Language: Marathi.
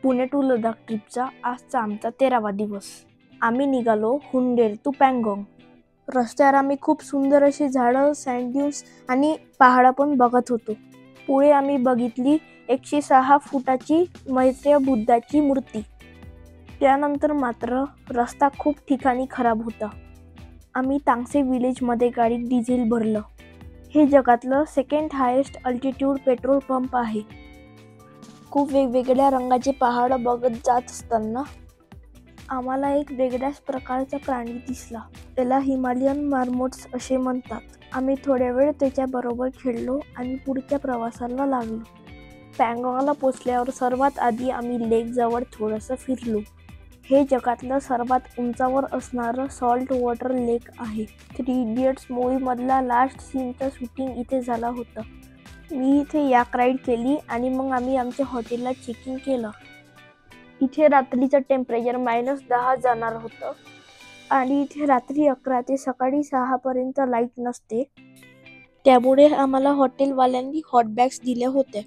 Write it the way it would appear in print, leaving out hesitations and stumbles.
पुणे टू लडाख ट्रिपचा आजचा आमचा 13वा दिवस. आम्ही निघालो हुंडेर टू पँगॉन्ग. रस्त्यावर आम्ही खूप सुंदर अशी झाडं, सँड ड्यून्स आणि पहाडं पण बघत होतो. पुढे आम्ही बघितली 106 फुटाची मैत्रेय बुद्धाची मूर्ती. त्यानंतर मात्र रस्ता खूप ठिकाणी खराब होता. आम्ही तांगसे विलेजमध्ये गाडीत डिझेल भरलं. हे जगातलं second highest altitude petrol pump आहे. खूप वेगवेगळ्या रंगाचे पहाड बघत जात असताना आम्हाला एक वेगळ्याच प्रकारचा प्राणी दिसला. त्याला हिमालयन मार्मोट्स असे म्हणतात. आम्ही थोड्या वेळ त्याच्याबरोबर खेळलो आणि पुढच्या प्रवासाला लागलो. पँगॉन्गला पोचल्यावर सर्वात आधी आम्ही लेकजवळ थोडंसं फिरलो. हे जगातलं सर्वात उंचावर असणारं सॉल्ट वॉटर लेक आहे. 3 इडियट्स मूवीमधला लास्ट सीनचं शूटिंग इथे झालं होतं. मी इथे याक राईड केली आणि मग आम्ही आमच्या हॉटेलला चेकिंग केलं. इथे रात्रीचं टेम्परेचर -10 जाणार होतं आणि इथे रात्री 11 ते सकाळी 6 पर्यंत लाईट नसते. त्यामुळे आम्हाला हॉटेलवाल्यांनी हॉट बॅग्स दिल्या होत्या.